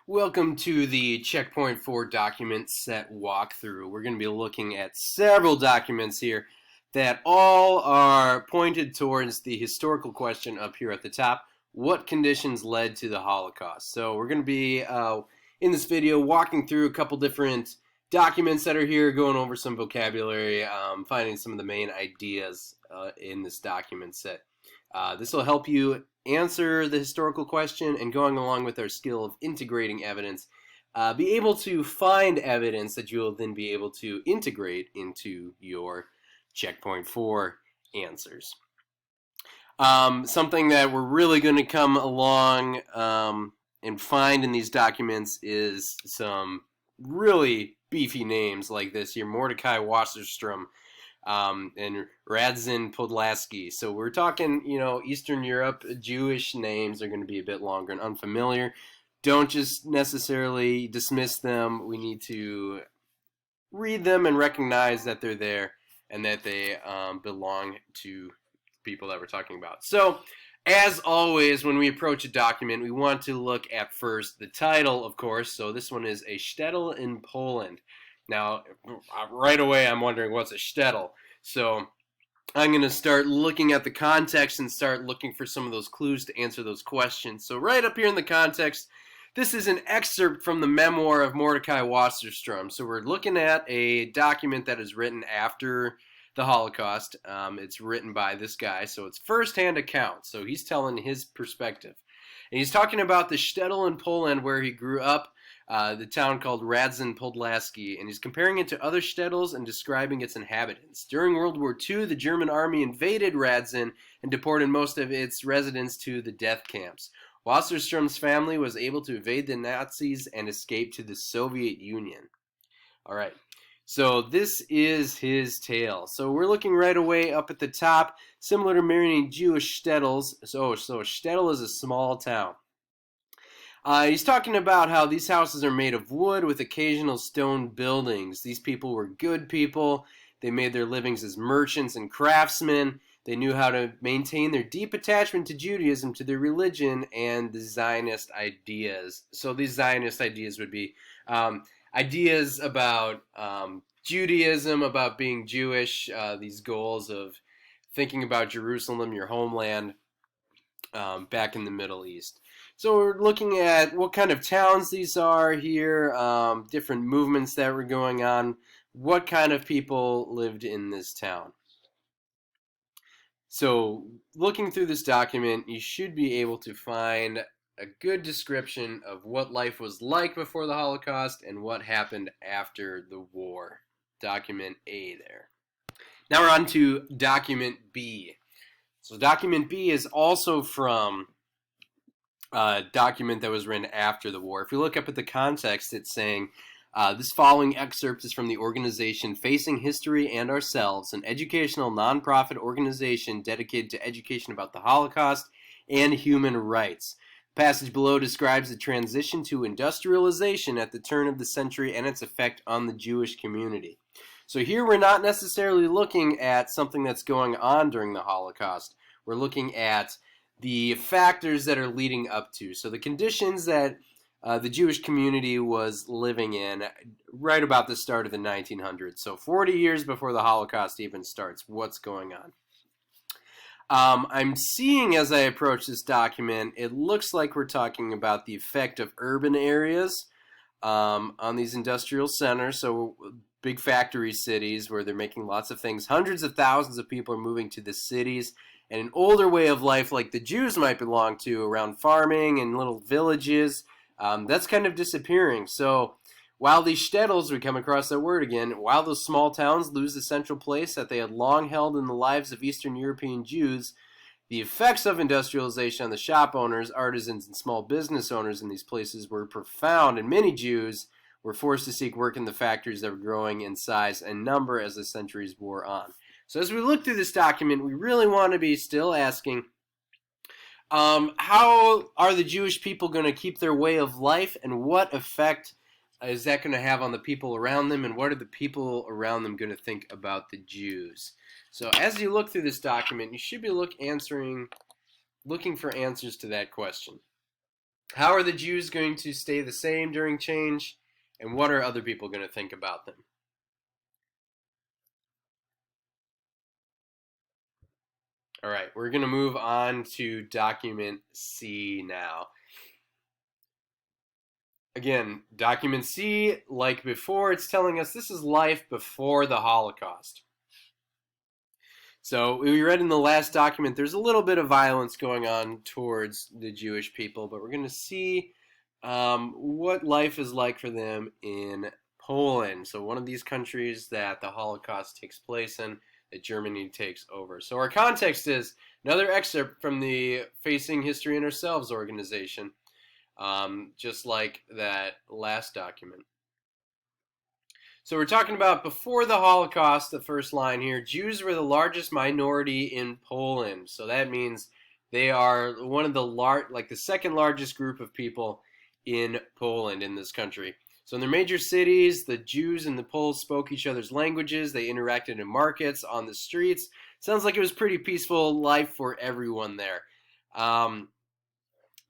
Welcome to the Checkpoint 4 document set walkthrough. We're going to be looking at several documents here that all are pointed towards the historical question up here at the top. What conditions led to the Holocaust? So we're going to be, in this video, walking through a couple different documents that are here, going over some vocabulary, finding some of the main ideas in this document set. This will help you answer the historical question, and going along with our skill of integrating evidence, be able to find evidence that you will then be able to integrate into your Checkpoint 4 answers. Something that we're really going to come along and find in these documents is some really beefy names like this here: Mordecai Wasserstrom, and Radzin Podlaski. So we're talking, Eastern Europe. Jewish names are going to be a bit longer and unfamiliar. Don't just necessarily dismiss them. We need to read them and recognize that they're there and that they belong to people that we're talking about. So, as always, when we approach a document, we want to look at first the title, of course. So this one is a shtetl in Poland. Now, right away, I'm wondering what's a shtetl. So I'm going to start looking at the context and start looking for some of those clues to answer those questions. So right up here in the context, this is an excerpt from the memoir of Mordecai Wasserstrom. So we're looking at a document that is written after the Holocaust. It's written by this guy, so it's first-hand account. So he's telling his perspective. And he's talking about the shtetl in Poland where he grew up, the town called Radzin Podlaski, and he's comparing it to other shtetls and describing its inhabitants. During World War II, the German army invaded Radzin and deported most of its residents to the death camps. Wasserstrom's family was able to evade the Nazis and escape to the Soviet Union. All right, so this is his tale. So we're looking right away up at the top, similar to many Jewish shtetls. So a shtetl is a small town. He's talking about how these houses are made of wood with occasional stone buildings. These people were good people. They made their livings as merchants and craftsmen. They knew how to maintain their deep attachment to Judaism, to their religion, and the Zionist ideas. So these Zionist ideas would be ideas about Judaism, about being Jewish, these goals of thinking about Jerusalem, your homeland, back in the Middle East. So we're looking at what kind of towns these are here, different movements that were going on, what kind of people lived in this town. So looking through this document, you should be able to find a good description of what life was like before the Holocaust and what happened after the war. Document A there. Now we're on to document B. So document B is also from a document that was written after the war. If you look up at the context, it's saying, this following excerpt is from the organization Facing History and Ourselves, an educational nonprofit organization dedicated to education about the Holocaust and human rights. The passage below describes the transition to industrialization at the turn of the century and its effect on the Jewish community. So here we're not necessarily looking at something that's going on during the Holocaust. We're looking at the factors that are leading up to. So the conditions that the Jewish community was living in right about the start of the 1900s. So 40 years before the Holocaust even starts, what's going on? I'm seeing as I approach this document, it looks like we're talking about the effect of urban areas on these industrial centers. So big factory cities where they're making lots of things. Hundreds of thousands of people are moving to the cities. And an older way of life like the Jews might belong to, around farming and little villages, that's kind of disappearing. So while these shtetls, we come across that word again, while those small towns lose the central place that they had long held in the lives of Eastern European Jews, the effects of industrialization on the shop owners, artisans, and small business owners in these places were profound, and many Jews were forced to seek work in the factories that were growing in size and number as the centuries wore on. So as we look through this document, we really want to be still asking, how are the Jewish people going to keep their way of life, and what effect is that going to have on the people around them, and what are the people around them going to think about the Jews? So as you look through this document, you should be looking for answers to that question. How are the Jews going to stay the same during change? And what are other people going to think about them? All right, we're going to move on to document C now. Again, document C, like before, it's telling us this is life before the Holocaust. So we read in the last document there's a little bit of violence going on towards the Jewish people, but we're going to see what life is like for them in Poland. So one of these countries that the Holocaust takes place in, that Germany takes over. So our context is another excerpt from the Facing History in Ourselves organization, just like that last document. So we're talking about before the Holocaust, the first line here. Jews were the largest minority in Poland. So that means they are one of the like the second largest group of people in Poland, in this country. So in their major cities, the Jews and the Poles spoke each other's languages. They interacted in markets, on the streets. Sounds like it was pretty peaceful life for everyone there.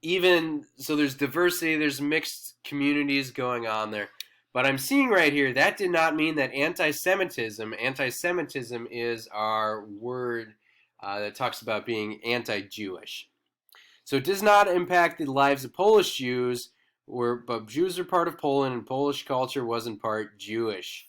Even so, there's diversity, there's mixed communities going on there. But I'm seeing right here that did not mean that anti-Semitism is our word that talks about being anti-Jewish. So it does not impact the lives of Polish Jews, but Jews are part of Poland, and Polish culture was in part Jewish.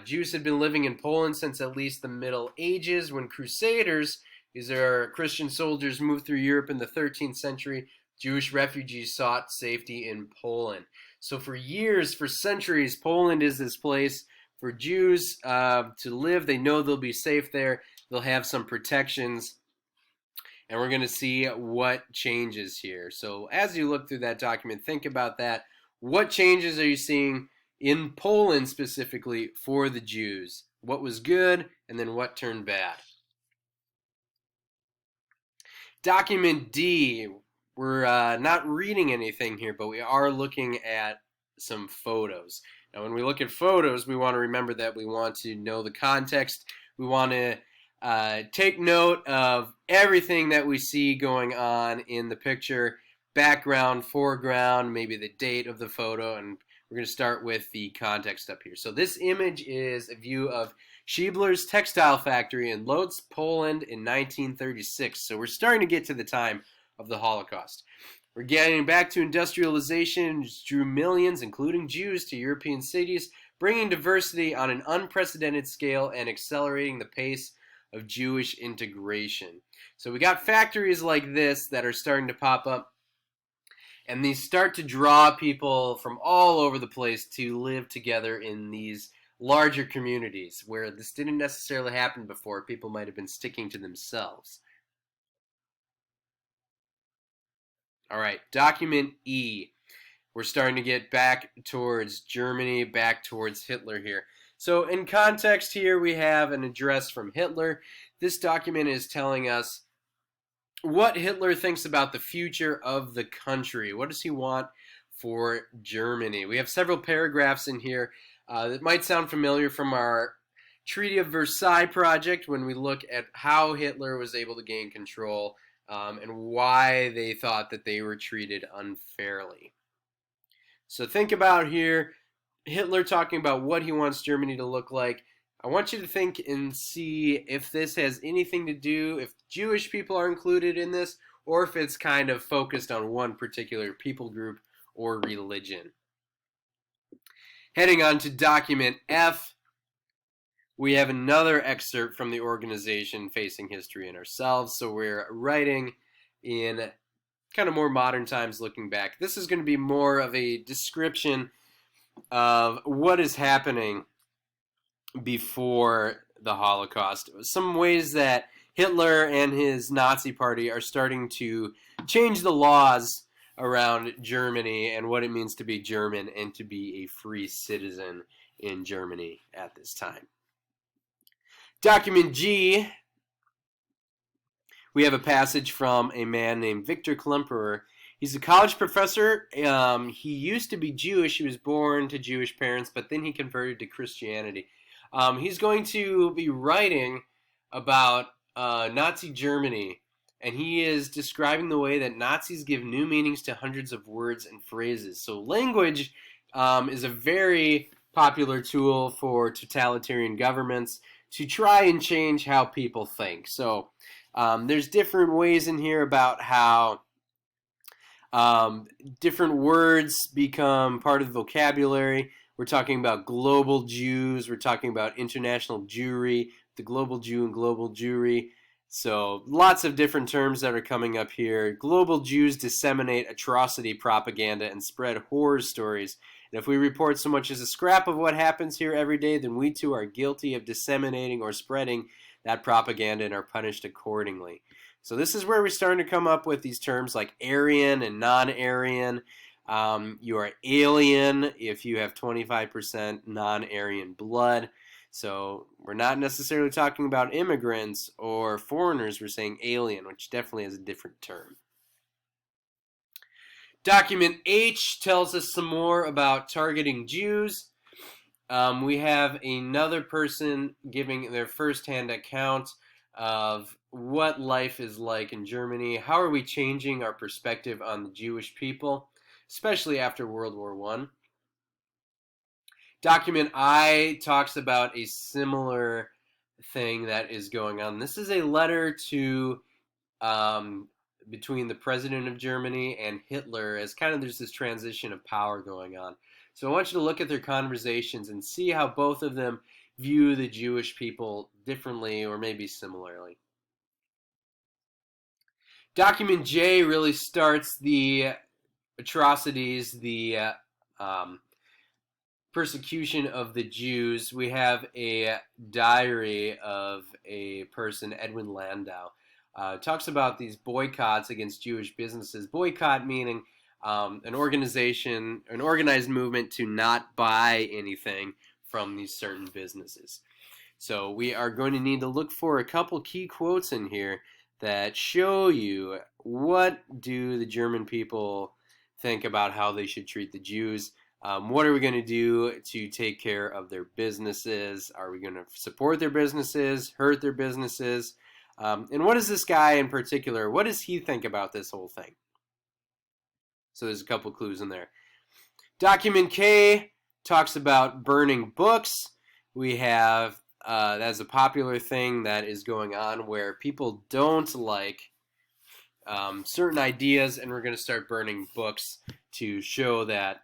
Jews had been living in Poland since at least the Middle Ages, when Crusaders, these are Christian soldiers, moved through Europe in the 13th century. Jewish refugees sought safety in Poland. So for years, for centuries, Poland is this place for Jews to live. They know they'll be safe there. They'll have some protections. And we're going to see what changes here. So as you look through that document, think about that. What changes are you seeing in Poland specifically for the Jews? What was good, and then what turned bad? Document D, we're not reading anything here, but we are looking at some photos. Now, when we look at photos, we want to remember that we want to know the context. We want to take note of everything that we see going on in the picture, background, foreground, maybe the date of the photo, and we're going to start with the context up here. So this image is a view of Schiebler's textile factory in Lodz, Poland in 1936. So we're starting to get to the time of the Holocaust. We're getting back to industrialization, which drew millions, including Jews, to European cities, bringing diversity on an unprecedented scale and accelerating the pace of Jewish integration. So we got factories like this that are starting to pop up, and these start to draw people from all over the place to live together in these larger communities where this didn't necessarily happen before. People might have been sticking to themselves. All right, document E. We're starting to get back towards Germany, back towards Hitler here. So in context here, we have an address from Hitler. This document is telling us what Hitler thinks about the future of the country. What does he want for Germany? We have several paragraphs in here that might sound familiar from our Treaty of Versailles project, when we look at how Hitler was able to gain control and why they thought that they were treated unfairly. So think about here, Hitler talking about what he wants Germany to look like. I want you to think and see if this has anything to do, if Jewish people are included in this, or if it's kind of focused on one particular people group or religion. Heading on to document F, we have another excerpt from the organization Facing History in Ourselves. So we're writing in kind of more modern times, looking back. This is going to be more of a description of what is happening before the Holocaust. Some ways that Hitler and his Nazi party are starting to change the laws around Germany and what it means to be German and to be a free citizen in Germany at this time. Document G, we have a passage from a man named Victor Klemperer. He's a college professor. He used to be Jewish. He was born to Jewish parents, but then he converted to Christianity. He's going to be writing about Nazi Germany and he is describing the way that Nazis give new meanings to hundreds of words and phrases. So language is a very popular tool for totalitarian governments to try and change how people think. So there's different ways in here about how um, different words become part of the vocabulary. We're talking about global Jews. We're talking about international Jewry, the global Jew and global Jewry. So lots of different terms that are coming up here. Global Jews disseminate atrocity propaganda and spread horror stories. And if we report so much as a scrap of what happens here every day, then we too are guilty of disseminating or spreading that propaganda and are punished accordingly. So this is where we're starting to come up with these terms like Aryan and non-Aryan. You are alien if you have 25% non-Aryan blood. So we're not necessarily talking about immigrants or foreigners. We're saying alien, which definitely is a different term. Document H tells us some more about targeting Jews. We have another person giving their firsthand account of what life is like in Germany. How are we changing our perspective on the Jewish people, especially after World War I? Document I talks about a similar thing that is going on. This is a letter to between the president of Germany and Hitler, as kind of there's this transition of power going on. So I want you to look at their conversations and see how both of them view the Jewish people differently or maybe similarly. Document J really starts the atrocities, the persecution of the Jews. We have a diary of a person, Edwin Landau. Talks about these boycotts against Jewish businesses. Boycott meaning an organization, an organized movement to not buy anything from these certain businesses. So we are going to need to look for a couple key quotes in here that show you what do the German people think about how they should treat the Jews. What are we going to do to take care of their businesses? Are we going to support their businesses, hurt their businesses? And what is this guy in particular, what does he think about this whole thing? So there's a couple clues in there. Document K talks about burning books. We have, that's a popular thing that is going on where people don't like certain ideas, and we're going to start burning books to show that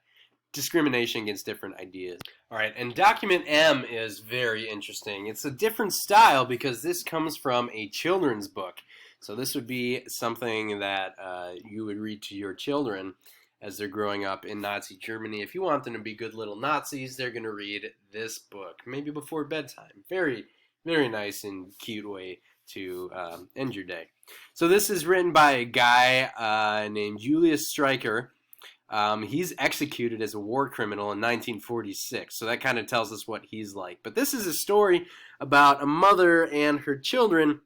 discrimination against different ideas. All right, and document M is very interesting. It's a different style because this comes from a children's book. So this would be something that you would read to your children as they're growing up in Nazi Germany. If you want them to be good little Nazis, they're going to read this book, maybe before bedtime. Very, very nice and cute way to end your day. So this is written by a guy named Julius Streicher. He's executed as a war criminal in 1946, so that kind of tells us what he's like. But this is a story about a mother and her children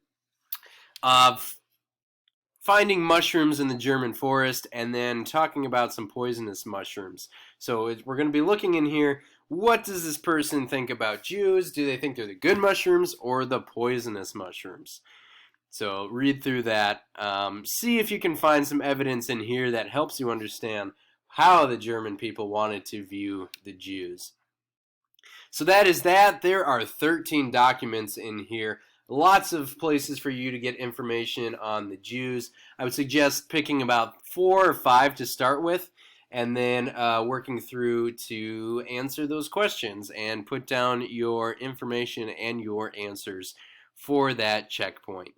finding mushrooms in the German forest and then talking about some poisonous mushrooms. So we're going to be looking in here, what does this person think about Jews? Do they think they're the good mushrooms or the poisonous mushrooms? So read through that. See if you can find some evidence in here that helps you understand how the German people wanted to view the Jews. So that is that. There are 13 documents in here. Lots of places for you to get information on the Jews. I would suggest picking about 4 or 5 to start with, and then working through to answer those questions and put down your information and your answers for that checkpoint.